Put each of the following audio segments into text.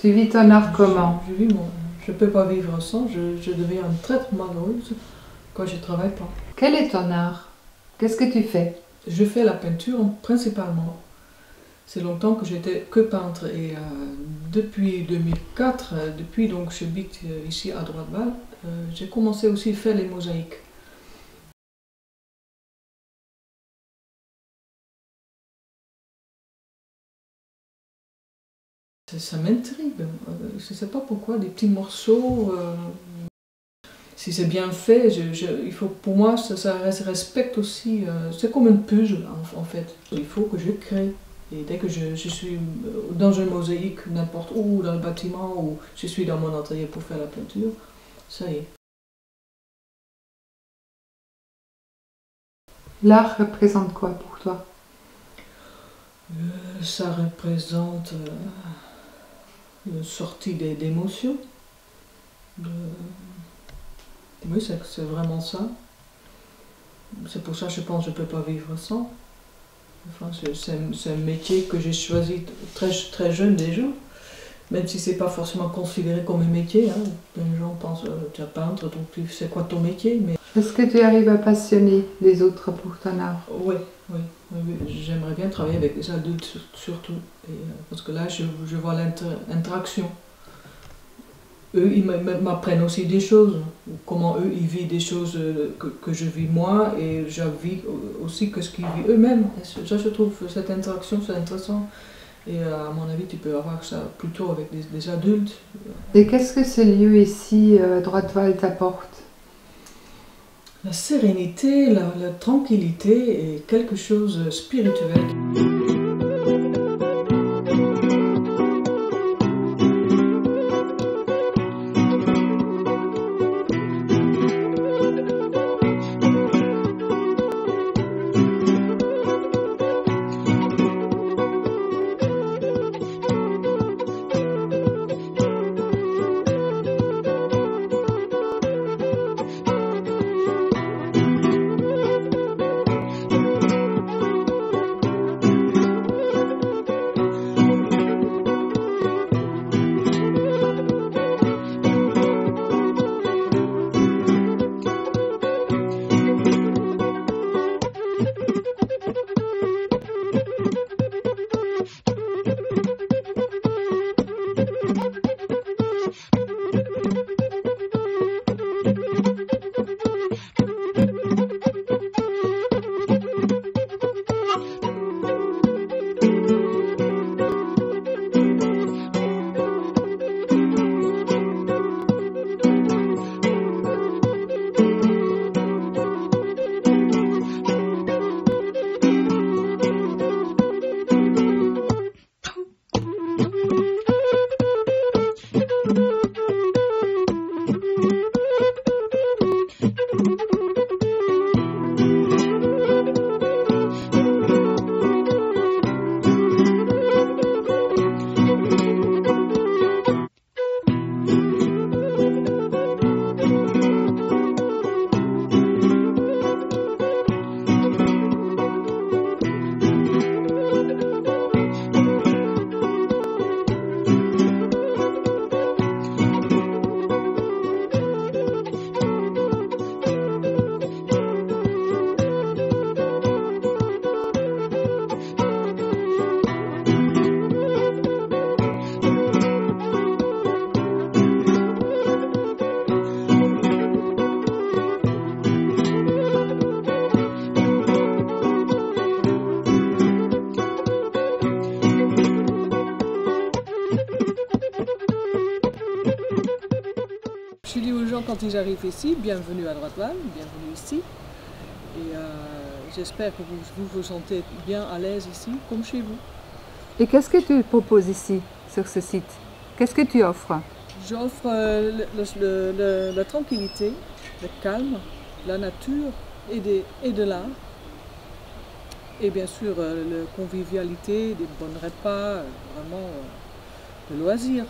Tu vis ton art comment? Je ne peux pas vivre sans, je deviens très malheureuse quand je ne travaille pas. Quel est ton art? Qu'est-ce que tu fais? Je fais la peinture principalement. C'est longtemps que j'étais que peintre et depuis 2004, depuis donc j'habite ici à Droite-Val, j'ai commencé aussi à faire les mosaïques. Ça m'intrigue, je ne sais pas pourquoi, des petits morceaux, si c'est bien fait, il faut, pour moi ça respecte aussi, c'est comme une puzzle en fait, il faut que je crée. Et dès que je suis dans une mosaïque, n'importe où, dans le bâtiment, ou je suis dans mon atelier pour faire la peinture, ça y est. L'art représente quoi pour toi? Ça représente une sortie d'émotions. Oui, c'est vraiment ça. C'est pour ça que je pense que je ne peux pas vivre sans. Enfin, c'est un métier que j'ai choisi très jeune déjà, même si ce n'est pas forcément considéré comme un métier. Hein. Les gens pensent tu es peintre, donc c'est quoi ton métier? Mais... Est-ce que tu arrives à passionner les autres pour ton art? Oui. J'aimerais bien travailler avec les adultes surtout, et, parce que là je vois l'interaction. Eux, ils m'apprennent aussi des choses, comment eux, ils vivent des choses que je vis moi, et je vis aussi que ce qu'ils vivent eux-mêmes. Ça, je trouve cette interaction, c'est intéressant. Et à mon avis, tu peux avoir ça plutôt avec des adultes. Et qu'est-ce que ce lieu ici, Droite-Val, t'apporte? La sérénité, la tranquillité et quelque chose de spirituel. Je dis aux gens quand ils arrivent ici, bienvenue à Droite-Val, bienvenue ici. Et j'espère que vous vous sentez bien à l'aise ici, comme chez vous. Et qu'est-ce que tu proposes ici, sur ce site? Qu'est-ce que tu offres? J'offre la tranquillité, le calme, la nature et de l'art. Et bien sûr, la convivialité, des bons repas, vraiment le loisir.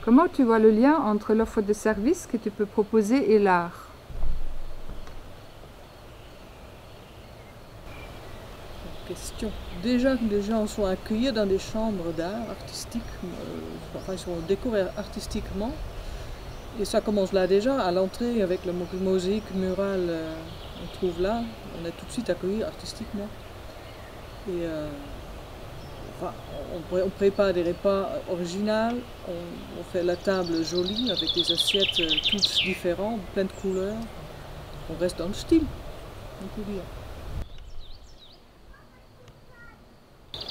Comment tu vois le lien entre l'offre de services que tu peux proposer et l'art? question. Déjà que les gens sont accueillis dans des chambres d'art artistique, enfin ils sont décorés artistiquement, et ça commence là déjà, à l'entrée avec la mosaïque murale on trouve là, on est tout de suite accueillis artistiquement. Et enfin, on prépare des repas originaux, on fait la table jolie avec des assiettes toutes différentes, plein de couleurs. On reste dans le style, on peut dire.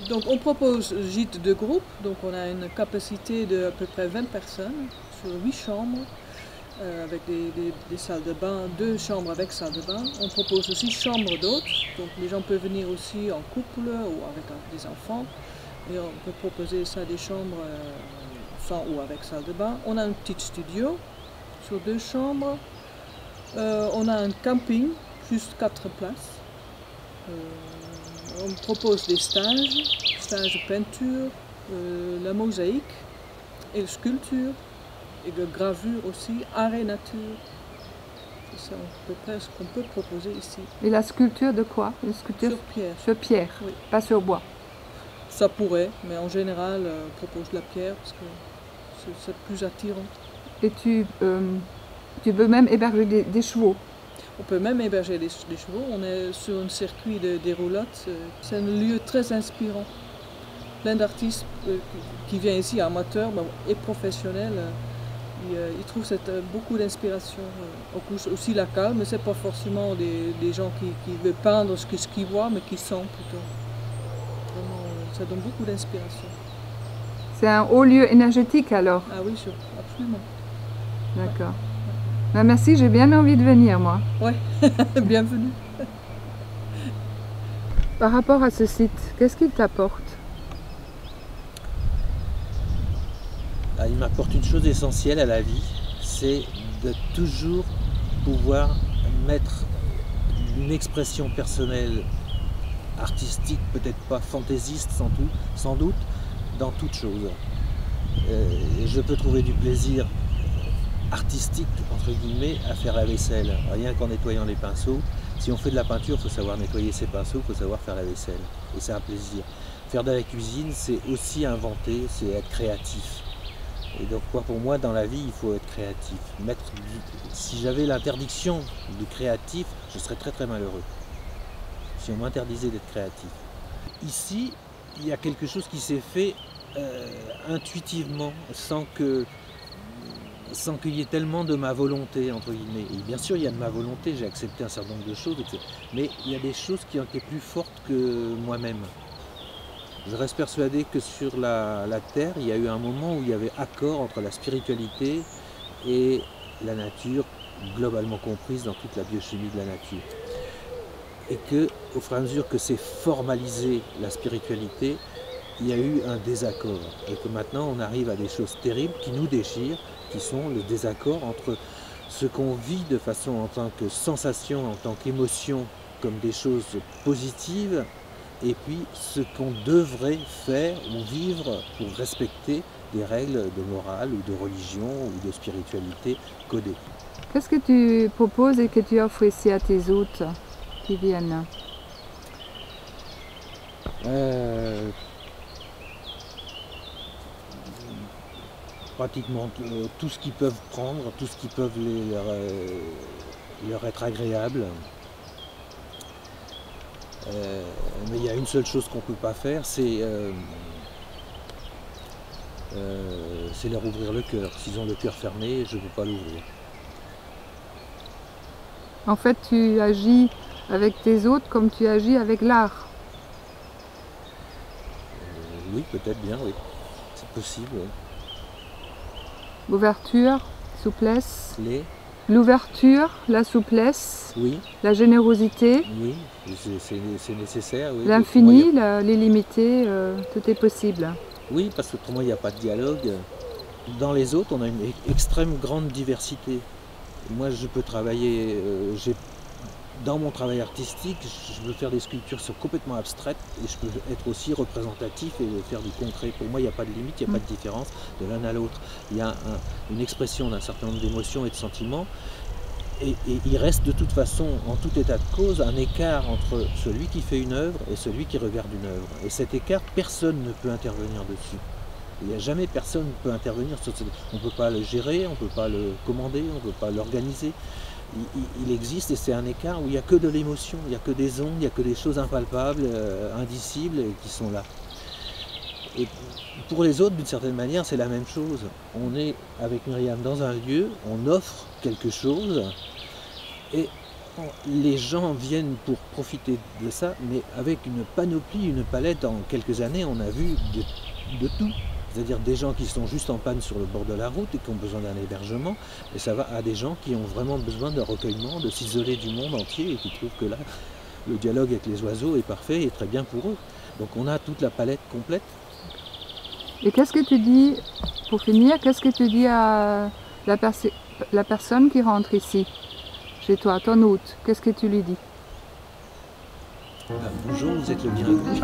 Donc on propose gîte de groupe, donc on a une capacité de à peu près 20 personnes sur 8 chambres, avec des salles de bain, 2 chambres avec salle de bain. On propose aussi chambre d'hôtes, donc les gens peuvent venir aussi en couple ou avec des enfants. Et on peut proposer ça des chambres sans ou avec salle de bain. On a un petit studio sur 2 chambres. On a un camping, juste 4 places. On propose des stages de peinture, la mosaïque et la sculpture, et de gravure aussi, art et nature. C'est ça à peu près ce qu'on peut proposer ici. Et la sculpture de quoi? Une sculpture sur pierre. Sur pierre, Oui. Pas sur bois. Ça pourrait, mais en général, on propose la pierre parce que c'est plus attirant. Et tu veux même héberger des chevaux? On peut même héberger des chevaux. On est sur un circuit des roulottes. C'est un lieu très inspirant. Plein d'artistes qui viennent ici, amateurs et professionnels, ils trouvent beaucoup d'inspiration. Aussi la calme, mais ce n'est pas forcément des gens qui veulent peindre ce qu'ils voient, mais qui sentent plutôt. Vraiment, ça donne beaucoup d'inspiration. C'est un haut lieu énergétique alors? Ah oui, absolument. D'accord. Ben merci, j'ai bien envie de venir moi. Ouais, bienvenue. Par rapport à ce site, qu'est-ce qu'il t'apporte? Il m'apporte une chose essentielle à la vie, c'est de toujours pouvoir mettre une expression personnelle, artistique, peut-être pas fantaisiste sans doute, dans toute chose. Je peux trouver du plaisir artistique, entre guillemets, à faire la vaisselle, rien qu'en nettoyant les pinceaux. Si on fait de la peinture, il faut savoir nettoyer ses pinceaux, il faut savoir faire la vaisselle. Et c'est un plaisir. Faire de la cuisine, c'est aussi inventer, c'est être créatif. Et donc pour moi, dans la vie, il faut être créatif. Si j'avais l'interdiction du créatif, je serais très très malheureux. Si on m'interdisait d'être créatif. Ici, il y a quelque chose qui s'est fait intuitivement, sans qu'il y ait tellement de ma volonté, entre guillemets. Et bien sûr, il y a de ma volonté, j'ai accepté un certain nombre de choses, etc. Mais il y a des choses qui ont été plus fortes que moi-même. Je reste persuadé que sur la Terre, il y a eu un moment où il y avait accord entre la spiritualité et la nature, globalement comprise dans toute la biochimie de la nature. Et qu'au fur et à mesure que c'est formalisé la spiritualité, il y a eu un désaccord. Et que maintenant, on arrive à des choses terribles qui nous déchirent, qui sont le désaccord entre ce qu'on vit de façon en tant que sensation, en tant qu'émotion, comme des choses positives, et puis ce qu'on devrait faire ou vivre pour respecter des règles de morale ou de religion ou de spiritualité codées. Qu'est-ce que tu proposes et que tu offres ici à tes hôtes qui viennent? Pratiquement tout ce qu'ils peuvent prendre, tout ce qui peut leur être agréable. Mais il y a une seule chose qu'on ne peut pas faire, c'est leur ouvrir le cœur. S'ils ont le cœur fermé, je ne peux pas l'ouvrir. En fait, tu agis avec tes hôtes comme tu agis avec l'art. Oui, peut-être bien, oui. C'est possible, oui. L'ouverture, souplesse. L'ouverture, la souplesse. Oui. La générosité. Oui, c'est nécessaire. Oui. L'infini, l'illimité, tout est possible. Oui, parce qu'autrement il n'y a pas de dialogue. Dans les autres, on a une extrême grande diversité. Moi, je peux travailler, dans mon travail artistique, je peux faire des sculptures complètement abstraites et je peux être aussi représentatif et faire du concret. Pour moi, il n'y a pas de limite, il n'y a pas de différence de l'un à l'autre. Il y a une expression d'un certain nombre d'émotions et de sentiments Et il reste de toute façon, en tout état de cause, un écart entre celui qui fait une œuvre et celui qui regarde une œuvre. Et cet écart, personne ne peut intervenir dessus. Il n'y a jamais personne qui peut intervenir sur ce... On ne peut pas le gérer, on ne peut pas le commander, on ne peut pas l'organiser. Il existe et c'est un écart où il n'y a que de l'émotion, il n'y a que des ondes, il n'y a que des choses impalpables, indicibles qui sont là. Et pour les autres, d'une certaine manière, c'est la même chose. On est avec Myriam dans un lieu, on offre quelque chose et les gens viennent pour profiter de ça, mais avec une panoplie, une palette. En quelques années, on a vu de tout. C'est-à-dire des gens qui sont juste en panne sur le bord de la route et qui ont besoin d'un hébergement, et ça va à des gens qui ont vraiment besoin d'un recueillement, de s'isoler du monde entier et qui trouvent que là, le dialogue avec les oiseaux est parfait et très bien pour eux. Donc on a toute la palette complète. Et qu'est-ce que tu dis, pour finir, qu'est-ce que tu dis à la personne qui rentre ici, chez toi, ton hôte? Qu'est-ce que tu lui dis? Bonjour, vous êtes le bienvenu.